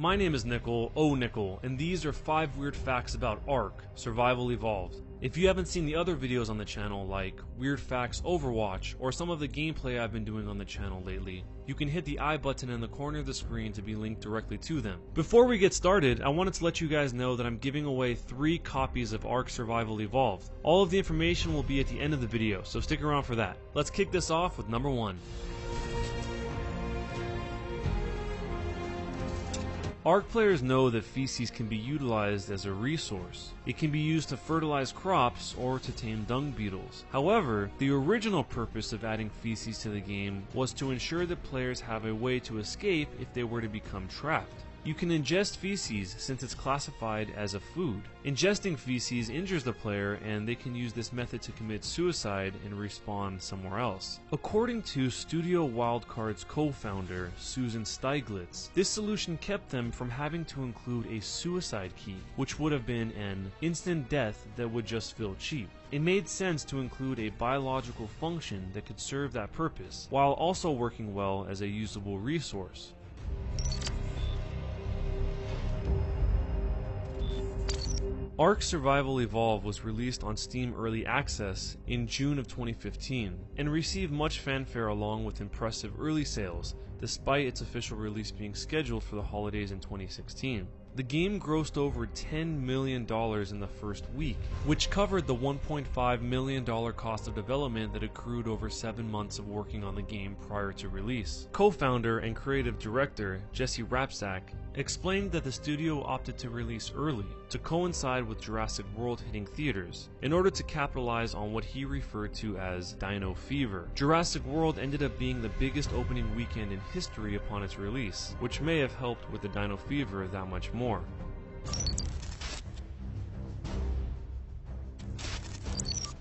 My name is Nickel, Nickel, and these are 5 weird facts about Ark: Survival Evolved. If you haven't seen the other videos on the channel like Weird Facts Overwatch or some of the gameplay I've been doing on the channel lately, you can hit the I button in the corner of the screen to be linked directly to them. Before we get started, I wanted to let you guys know that I'm giving away 3 copies of Ark Survival Evolved. All of the information will be at the end of the video, so stick around for that. Let's kick this off with number 1. Ark players know that feces can be utilized as a resource. It can be used to fertilize crops or to tame dung beetles. However, the original purpose of adding feces to the game was to ensure that players have a way to escape if they were to become trapped. You can ingest feces since it's classified as a food. Ingesting feces injures the player and they can use this method to commit suicide and respawn somewhere else. According to Studio Wildcard's co-founder, Susan Steiglitz, this solution kept them from having to include a suicide key, which would have been an instant death that would just feel cheap. It made sense to include a biological function that could serve that purpose, while also working well as a usable resource. Ark Survival Evolved was released on Steam Early Access in June of 2015 and received much fanfare along with impressive early sales, despite its official release being scheduled for the holidays in 2016. The game grossed over $10 million in the first week, which covered the $1.5 million cost of development that accrued over 7 months of working on the game prior to release. Co-founder and creative director Jesse Rapsack explained that the studio opted to release early to coincide with Jurassic World hitting theaters in order to capitalize on what he referred to as Dino Fever. Jurassic World ended up being the biggest opening weekend in history upon its release, which may have helped with the Dino Fever that much more.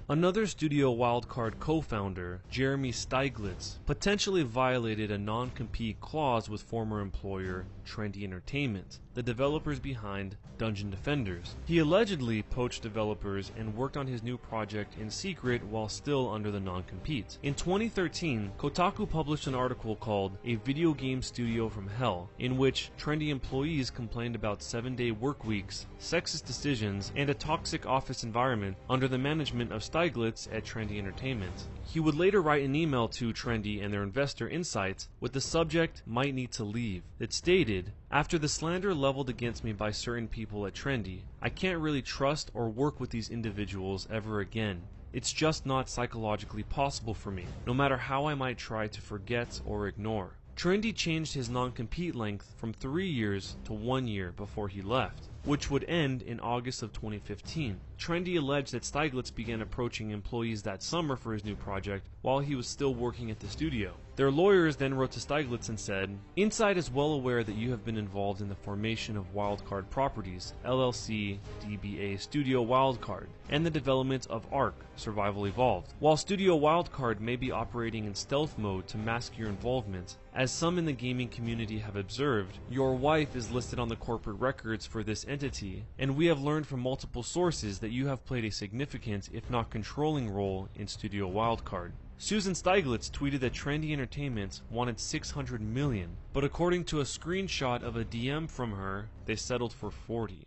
Another Studio Wildcard co-founder, Jeremy Steiglitz, potentially violated a non-compete clause with former employer Trendy Entertainment, the developers behind Dungeon Defenders. He allegedly poached developers and worked on his new project in secret while still under the non-compete. In 2013, Kotaku published an article called A Video Game Studio from Hell, in which Trendy employees complained about 7-day work weeks, sexist decisions, and a toxic office environment under the management of Steiglitz at Trendy Entertainment. He would later write an email to Trendy and their investor Insights with the subject "might need to leave" that stated, "After the slander leveled against me by certain people at Trendy, I can't really trust or work with these individuals ever again. It's just not psychologically possible for me, no matter how I might try to forget or ignore." Trendy changed his non-compete length from 3 years to 1 year before he left, which would end in August of 2015. Trendy alleged that Steiglitz began approaching employees that summer for his new project while he was still working at the studio. Their lawyers then wrote to Steiglitz and said, "Insight is well aware that you have been involved in the formation of Wildcard Properties, LLC, DBA Studio Wildcard, and the development of Ark: Survival Evolved. While Studio Wildcard may be operating in stealth mode to mask your involvement, as some in the gaming community have observed, your wife is listed on the corporate records for this entity, and we have learned from multiple sources that you have played a significant, if not controlling, role in Studio Wildcard." Susan Steiglitz tweeted that Trendy Entertainment wanted $600 million, but according to a screenshot of a DM from her, they settled for $40.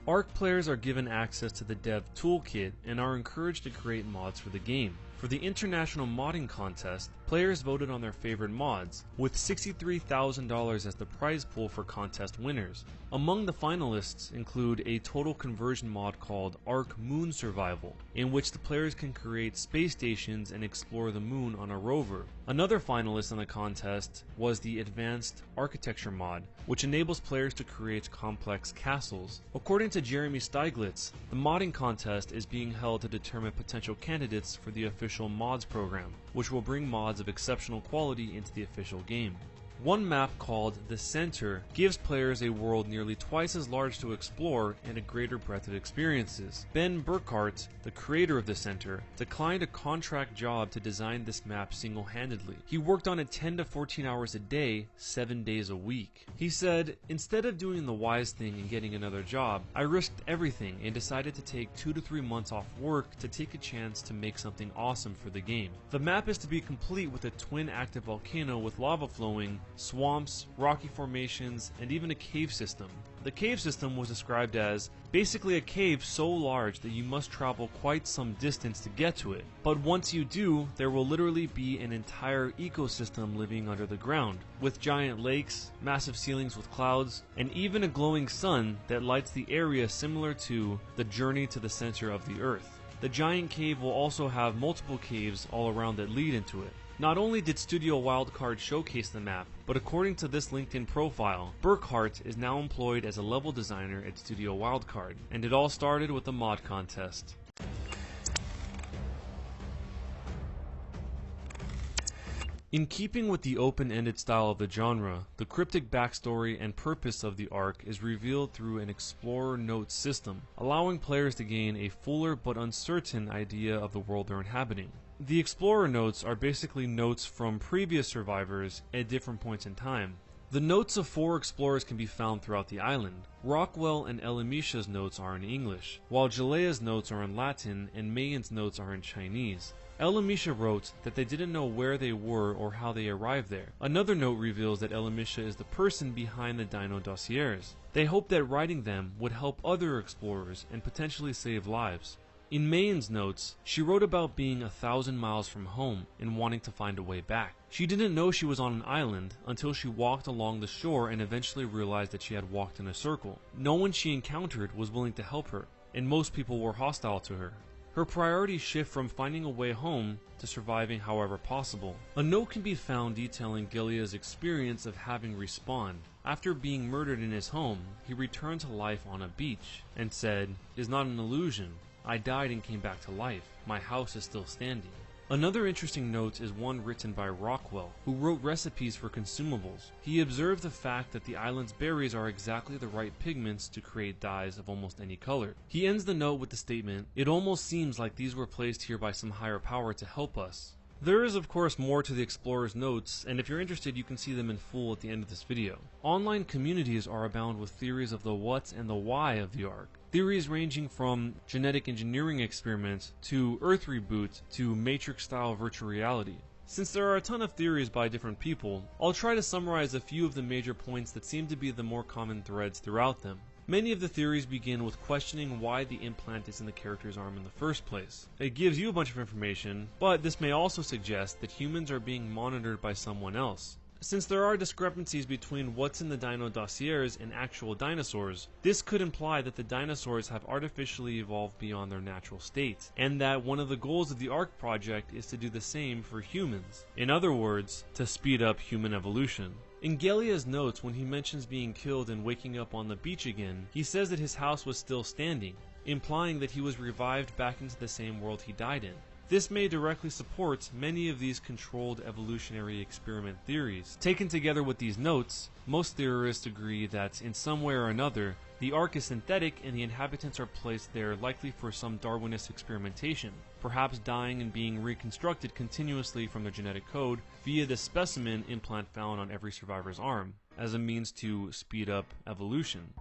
Ark players are given access to the Dev Toolkit and are encouraged to create mods for the game. For the International Modding Contest, players voted on their favorite mods, with $63,000 as the prize pool for contest winners. Among the finalists include a total conversion mod called Ark Moon Survival, in which the players can create space stations and explore the moon on a rover. Another finalist in the contest was the Advanced Architecture mod, which enables players to create complex castles. According to Jeremy Steiglitz, the modding contest is being held to determine potential candidates for the official mods program, which will bring mods of exceptional quality into the official game. One map called The Center gives players a world nearly twice as large to explore and a greater breadth of experiences. Ben Burkhart, the creator of The Center, declined a contract job to design this map single-handedly. He worked on it 10 to 14 hours a day, 7 days a week. He said, "Instead of doing the wise thing and getting another job, I risked everything and decided to take 2 to 3 months off work to take a chance to make something awesome for the game." The map is to be complete with a twin active volcano with lava flowing, swamps, rocky formations, and even a cave system. The cave system was described as basically a cave so large that you must travel quite some distance to get to it. But once you do, there will literally be an entire ecosystem living under the ground, with giant lakes, massive ceilings with clouds, and even a glowing sun that lights the area similar to the journey to the center of the Earth. The giant cave will also have multiple caves all around that lead into it. Not only did Studio Wildcard showcase the map, but according to this LinkedIn profile, Burkhart is now employed as a level designer at Studio Wildcard, and it all started with a mod contest. In keeping with the open-ended style of the genre, the cryptic backstory and purpose of the Ark is revealed through an Explorer Notes system, allowing players to gain a fuller but uncertain idea of the world they're inhabiting. The Explorer Notes are basically notes from previous survivors at different points in time. The notes of 4 explorers can be found throughout the island. Rockwell and Elemisha's notes are in English, while Jalea's notes are in Latin and Mayan's notes are in Chinese. Elemisha wrote that they didn't know where they were or how they arrived there. Another note reveals that Elemisha is the person behind the Dino dossiers. They hoped that writing them would help other explorers and potentially save lives. In Mayan's notes, she wrote about being 1,000 miles from home and wanting to find a way back. She didn't know she was on an island until she walked along the shore and eventually realized that she had walked in a circle. No one she encountered was willing to help her, and most people were hostile to her. Her priorities shift from finding a way home to surviving however possible. A note can be found detailing Gilea's experience of having respawned. After being murdered in his home, he returned to life on a beach and said, "It is not an illusion. I died and came back to life. My house is still standing." Another interesting note is one written by Rockwell, who wrote recipes for consumables. He observed the fact that the island's berries are exactly the right pigments to create dyes of almost any color. He ends the note with the statement, "It almost seems like these were placed here by some higher power to help us." There is of course more to the Explorer's notes, and if you're interested you can see them in full at the end of this video. Online communities are abound with theories of the what and the why of the Ark. Theories ranging from genetic engineering experiments to Earth reboot to Matrix-style virtual reality. Since there are a ton of theories by different people, I'll try to summarize a few of the major points that seem to be the more common threads throughout them. Many of the theories begin with questioning why the implant is in the character's arm in the first place. It gives you a bunch of information, but this may also suggest that humans are being monitored by someone else. Since there are discrepancies between what's in the Dino dossiers and actual dinosaurs, this could imply that the dinosaurs have artificially evolved beyond their natural state, and that one of the goals of the Ark project is to do the same for humans. In other words, to speed up human evolution. In Gilea's notes, when he mentions being killed and waking up on the beach again, he says that his house was still standing, implying that he was revived back into the same world he died in. This may directly support many of these controlled evolutionary experiment theories. Taken together with these notes, most theorists agree that in some way or another, the Ark is synthetic and the inhabitants are placed there likely for some Darwinist experimentation, perhaps dying and being reconstructed continuously from their genetic code via the specimen implant found on every survivor's arm, as a means to speed up evolution.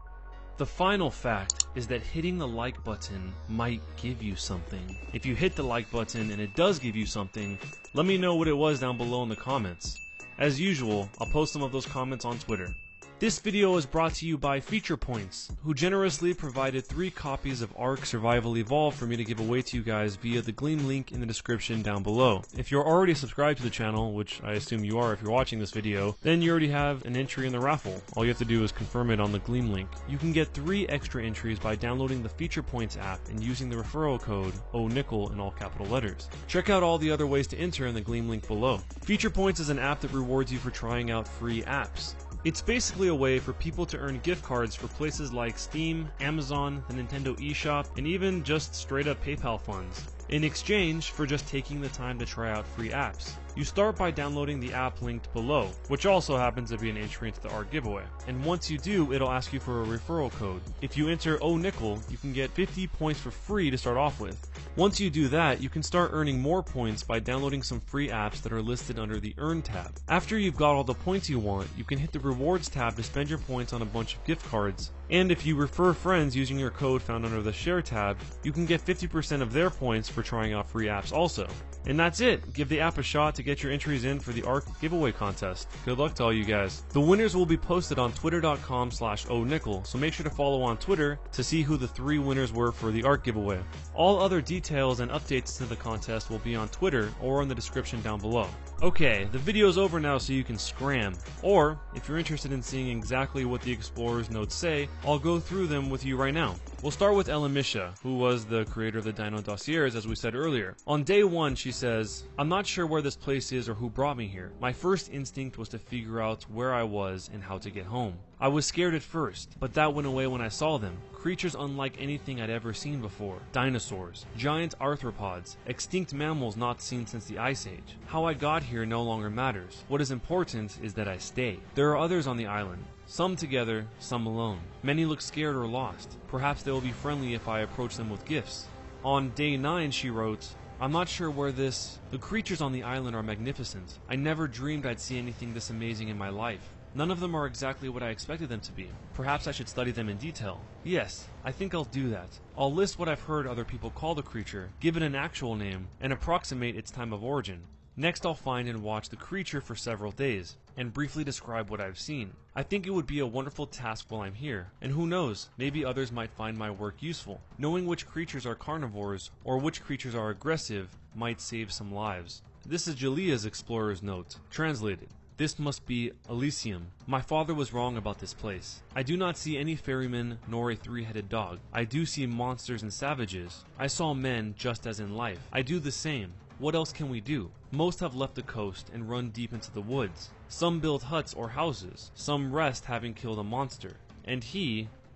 The final fact is that hitting the like button might give you something. If you hit the like button and it does give you something, let me know what it was down below in the comments. As usual, I'll post some of those comments on Twitter. This video is brought to you by Feature Points, who generously provided 3 copies of Ark Survival Evolved for me to give away to you guys via the Gleam link in the description down below. If you're already subscribed to the channel, which I assume you are if you're watching this video, then you already have an entry in the raffle. All you have to do is confirm it on the Gleam link. You can get 3 extra entries by downloading the Feature Points app and using the referral code ONICKEL in all capital letters. Check out all the other ways to enter in the Gleam link below. Feature Points is an app that rewards you for trying out free apps. It's basically a way for people to earn gift cards for places like Steam, Amazon, the Nintendo eShop, and even just straight up PayPal funds, in exchange for just taking the time to try out free apps. You start by downloading the app linked below, which also happens to be an entry into the ARK giveaway. And once you do, it'll ask you for a referral code. If you enter ONickel, you can get 50 points for free to start off with. Once you do that, you can start earning more points by downloading some free apps that are listed under the Earn tab. After you've got all the points you want, you can hit the Rewards tab to spend your points on a bunch of gift cards. And if you refer friends using your code found under the Share tab, you can get 50% of their points for trying out free apps also. And that's it. Give the app a shot to get your entries in for the ARK giveaway contest. Good luck to all you guys. The winners will be posted on twitter.com/onickel, so make sure to follow on Twitter to see who the 3 winners were for the ARK giveaway. All other details and updates to the contest will be on Twitter or in the description down below. Okay, the video's over now so you can scram. Or, if you're interested in seeing exactly what the Explorer's notes say, I'll go through them with you right now. We'll start with Ella Misha, who was the creator of the Dino Dossiers, as we said earlier. On day 1, she says, "I'm not sure where this place is or who brought me here. My first instinct was to figure out where I was and how to get home. I was scared at first, but that went away when I saw them. Creatures unlike anything I'd ever seen before. Dinosaurs, giant arthropods, extinct mammals not seen since the Ice Age. How I got here no longer matters. What is important is that I stay. There are others on the island. Some together, some alone. Many look scared or lost. Perhaps they will be friendly if I approach them with gifts." On day 9, she wrote, "I'm not sure where the creatures on the island are magnificent. I never dreamed I'd see anything this amazing in my life. None of them are exactly what I expected them to be. Perhaps I should study them in detail. Yes, I think I'll do that. I'll list what I've heard other people call the creature, give it an actual name, and approximate its time of origin. Next I'll find and watch the creature for several days, and briefly describe what I've seen. I think it would be a wonderful task while I'm here, and who knows, maybe others might find my work useful. Knowing which creatures are carnivores, or which creatures are aggressive, might save some lives." This is Julia's Explorer's note, translated. "This must be Elysium. My father was wrong about this place. I do not see any ferryman nor a 3-headed dog. I do see monsters and savages. I saw men just as in life. I do the same. What else can we do? Most have left the coast and run deep into the woods. Some build huts or houses. Some rest having killed a monster. And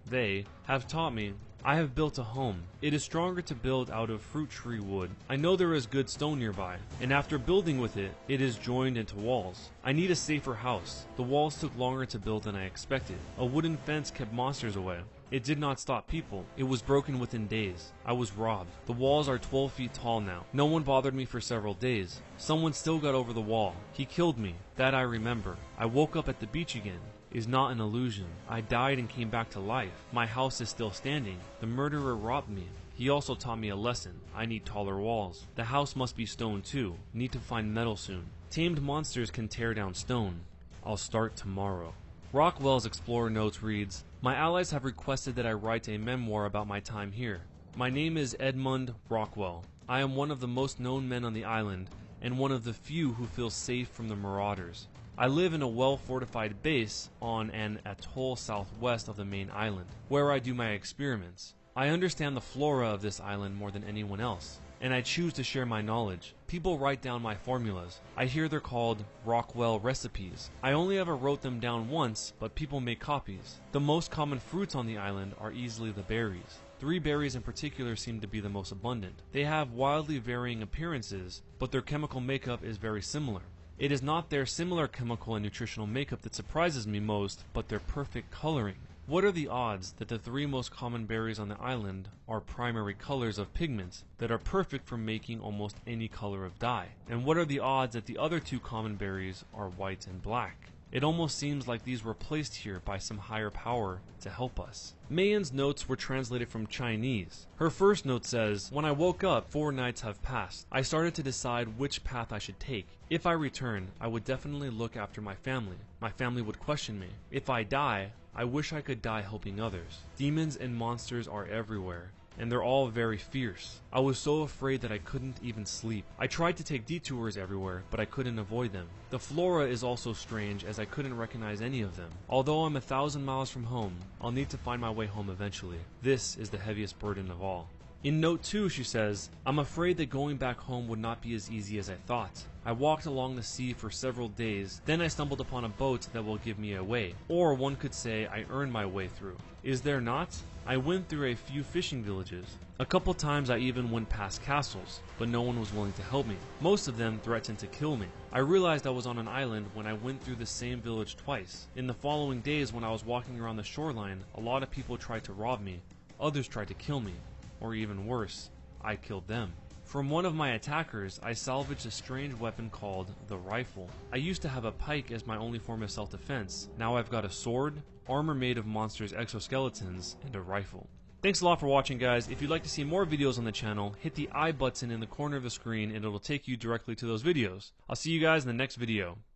they, have taught me. I have built a home. It is stronger to build out of fruit tree wood. I know there is good stone nearby, and after building with it, it is joined into walls. I need a safer house. The walls took longer to build than I expected. A wooden fence kept monsters away. It did not stop people. It was broken within days. I was robbed. The walls are 12 feet tall now. No one bothered me for several days. Someone still got over the wall. He killed me. That I remember. I woke up at the beach again. Is not an illusion. I died and came back to life. My house is still standing. The murderer robbed me. He also taught me a lesson. I need taller walls. The house must be stone too. Need to find metal soon. Tamed monsters can tear down stone. I'll start tomorrow." Rockwell's Explorer Notes reads, "My allies have requested that I write a memoir about my time here. My name is Edmund Rockwell. I am one of the most known men on the island, and one of the few who feel safe from the marauders. I live in a well-fortified base on an atoll southwest of the main island, where I do my experiments. I understand the flora of this island more than anyone else, and I choose to share my knowledge. People write down my formulas. I hear they're called Rockwell recipes. I only ever wrote them down once, but people make copies. The most common fruits on the island are easily the berries. 3 berries in particular seem to be the most abundant. They have wildly varying appearances, but their chemical makeup is very similar. It is not their similar chemical and nutritional makeup that surprises me most, but their perfect coloring. What are the odds that the 3 most common berries on the island are primary colors of pigments that are perfect for making almost any color of dye? And what are the odds that the other 2 common berries are white and black? It almost seems like these were placed here by some higher power to help us." Mayan's notes were translated from Chinese. Her first note says, "When I woke up, 4 nights have passed. I started to decide which path I should take. If I return, I would definitely look after my family. My family would question me. If I die, I wish I could die helping others. Demons and monsters are everywhere, and they're all very fierce. I was so afraid that I couldn't even sleep. I tried to take detours everywhere, but I couldn't avoid them. The flora is also strange, as I couldn't recognize any of them. Although I'm 1,000 miles from home, I'll need to find my way home eventually. This is the heaviest burden of all." In note 2, she says, "I'm afraid that going back home would not be as easy as I thought. I walked along the sea for several days, then I stumbled upon a boat that will give me a way. Or one could say I earned my way through. Is there not? I went through a few fishing villages. A couple times I even went past castles, but no one was willing to help me. Most of them threatened to kill me. I realized I was on an island when I went through the same village twice. In the following days when I was walking around the shoreline, a lot of people tried to rob me. Others tried to kill me. Or even worse, I killed them. From one of my attackers, I salvaged a strange weapon called the rifle. I used to have a pike as my only form of self-defense. Now I've got a sword, armor made of monsters' exoskeletons, and a rifle." Thanks a lot for watching, guys. If you'd like to see more videos on the channel, hit the I button in the corner of the screen and it'll take you directly to those videos. I'll see you guys in the next video.